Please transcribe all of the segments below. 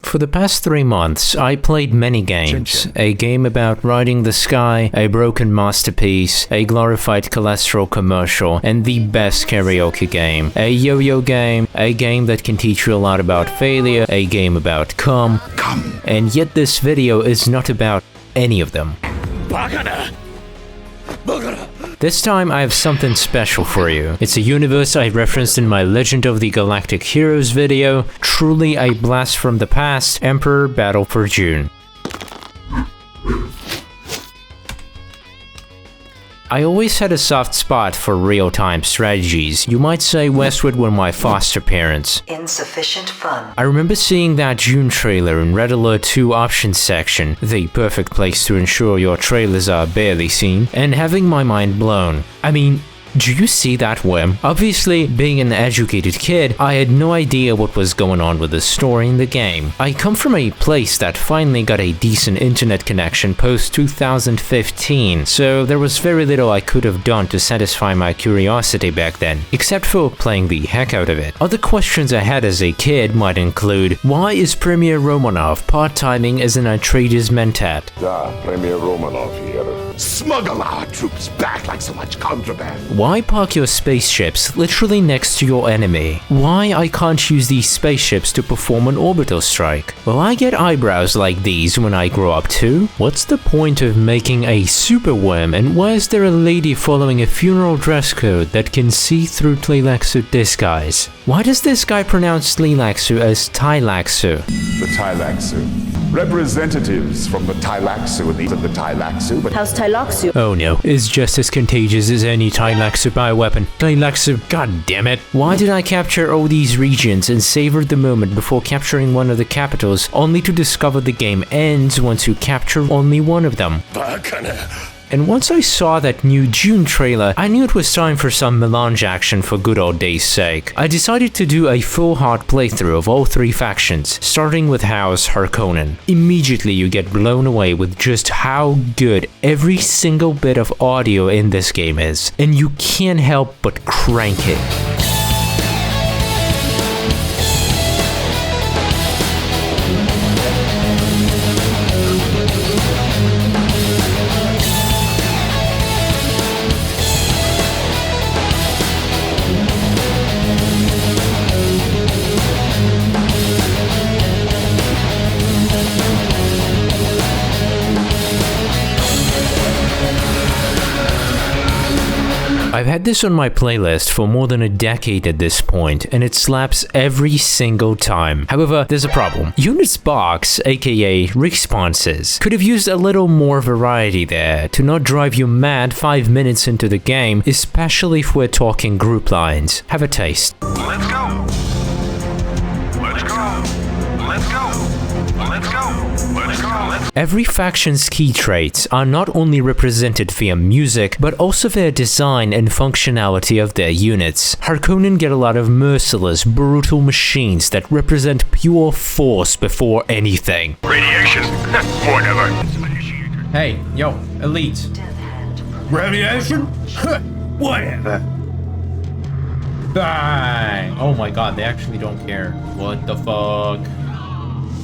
For the past 3 months, I played many games. A game about riding the sky, a broken masterpiece, a glorified cholesterol commercial, and the best karaoke game. A yo-yo game, a game that can teach you a lot about failure, a game about cum. And yet this video is not about any of them. This time I have something special for you. It's a universe I referenced in my Legend of the Galactic Heroes video, truly a blast from the past, Emperor Battle for June. I always had a soft spot for real-time strategies. You might say Westwood were my foster parents. Insufficient Fun. I remember seeing that June trailer in Red Alert 2 options section, the perfect place to ensure your trailers are barely seen, and having my mind blown. I mean, do you see that whim? Obviously, being an educated kid, I had no idea what was going on with the story in the game. I come from a place that finally got a decent internet connection post 2015, so there was very little I could have done to satisfy my curiosity back then, except for playing the heck out of it. Other questions I had as a kid might include, why is Premier Romanov part-timing as an Atreides mentat? Premier Romanov here. Smuggle our troops back like so much contraband. Why park your spaceships literally next to your enemy? Why I can't use these spaceships to perform an orbital strike? Will I get eyebrows like these when I grow up too? What's the point of making a super worm, and why is there a lady following a funeral dress code that can see through Tleilaxu disguise? Why does this guy pronounce Tleilaxu as Tleilaxu? The Tleilaxu. Representatives from the Tleilaxu and the Tleilaxu, but How's Tleilaxu? Oh no, it's just as contagious as any Tleilaxu bioweapon. Tleilaxu, god damn it. Why did I capture all these regions and savor the moment before capturing one of the capitals, only to discover the game ends once you capture only one of them? And once I saw that new June trailer, I knew it was time for some melange action for good old days' sake. I decided to do a full hard playthrough of all 3 factions, starting with House Harkonnen. Immediately you get blown away with just how good every single bit of audio in this game is, and you can't help but crank it. I've had this on my playlist for more than a decade at this point, and it slaps every single time. However, there's a problem. Units box, aka responses, could have used a little more variety there to not drive you mad 5 minutes into the game, especially if we're talking group lines. Have a taste. Let's go! Let's go! Let's go! Let's go! Let's go! Every faction's key traits are not only represented via music, but also their design and functionality of their units. Harkonnen get a lot of merciless, brutal machines that represent pure force before anything. Radiation! Whatever. Hey, yo, elite. Radiation? Whatever. Bang! Oh my god, they actually don't care. What the fuck?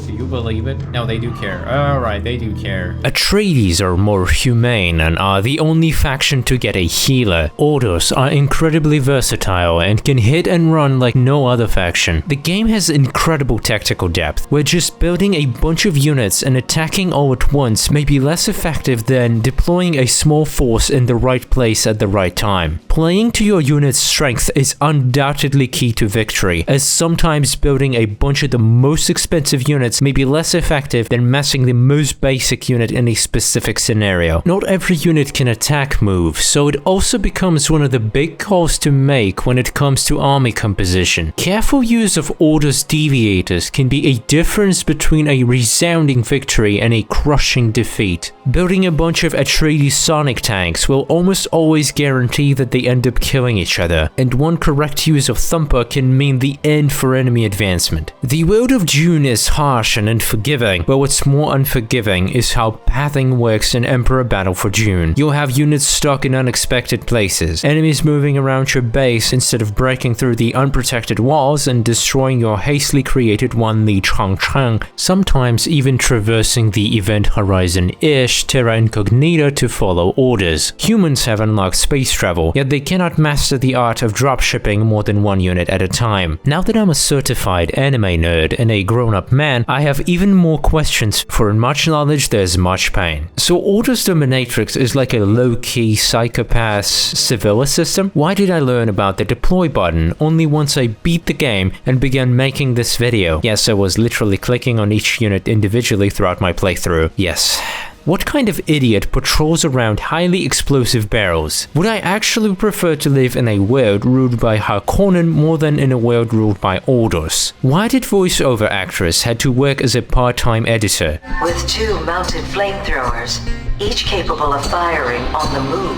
Do you believe it? No, they do care. Alright, they do care. Atreides are more humane and are the only faction to get a healer. Orders are incredibly versatile and can hit and run like no other faction. The game has incredible tactical depth, where just building a bunch of units and attacking all at once may be less effective than deploying a small force in the right place at the right time. Playing to your unit's strength is undoubtedly key to victory, as sometimes building a bunch of the most expensive units may be less effective than massing the most basic unit in a specific scenario. Not every unit can attack move, so it also becomes one of the big calls to make when it comes to army composition. Careful use of Order's deviators can be a difference between a resounding victory and a crushing defeat. Building a bunch of Atreides sonic tanks will almost always guarantee that they end up killing each other, and one correct use of Thumper can mean the end for enemy advancement. The world of June is harsh compassion and forgiving, but what's more unforgiving is how pathing works in Emperor Battle for June. You'll have units stuck in unexpected places, enemies moving around your base instead of breaking through the unprotected walls and destroying your hastily created one Li Changchang, sometimes even traversing the event horizon-ish terra incognita to follow orders. Humans have unlocked space travel, yet they cannot master the art of dropshipping more than one unit at a time. Now that I'm a certified anime nerd and a grown-up man, I have even more questions, for in much knowledge there's much pain. So Orders Dominatrix is like a low-key psychopath civil system? Why did I learn about the deploy button only once I beat the game and began making this video? Yes, I was literally clicking on each unit individually throughout my playthrough. Yes. What kind of idiot patrols around highly explosive barrels? Would I actually prefer to live in a world ruled by Harkonnen more than in a world ruled by Orders? Why did voiceover actress had to work as a part-time editor? With 2 mounted flamethrowers, each capable of firing on the move,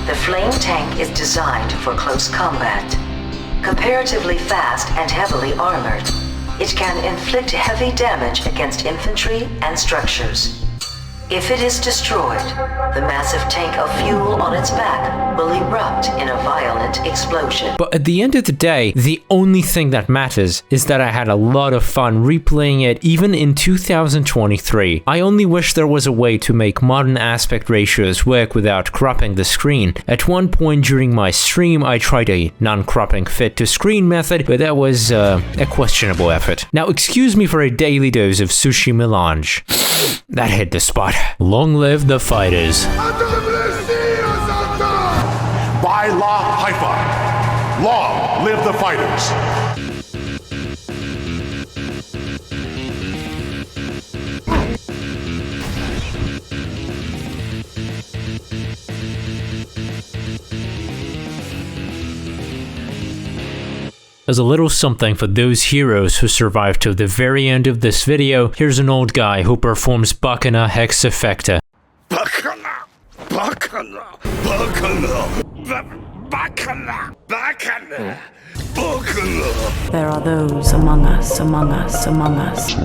the flame tank is designed for close combat. Comparatively fast and heavily armored, it can inflict heavy damage against infantry and structures. If it is destroyed, the massive tank of fuel on its back will erupt in a violent explosion. But at the end of the day, the only thing that matters is that I had a lot of fun replaying it even in 2023. I only wish there was a way to make modern aspect ratios work without cropping the screen. At one point during my stream, I tried a non-cropping fit to screen method, but that was a questionable effort. Now excuse me for a daily dose of sushi melange. That hit the spot. Long live the fighters. By La Haifa, long live the fighters. As a little something for those heroes who survived to the very end of this video, here's an old guy who performs Bacana Hex Effecta. Bacana! Bacana! Bacana! Bacana! Bacana! Bacana! There are those among us, among us, among us.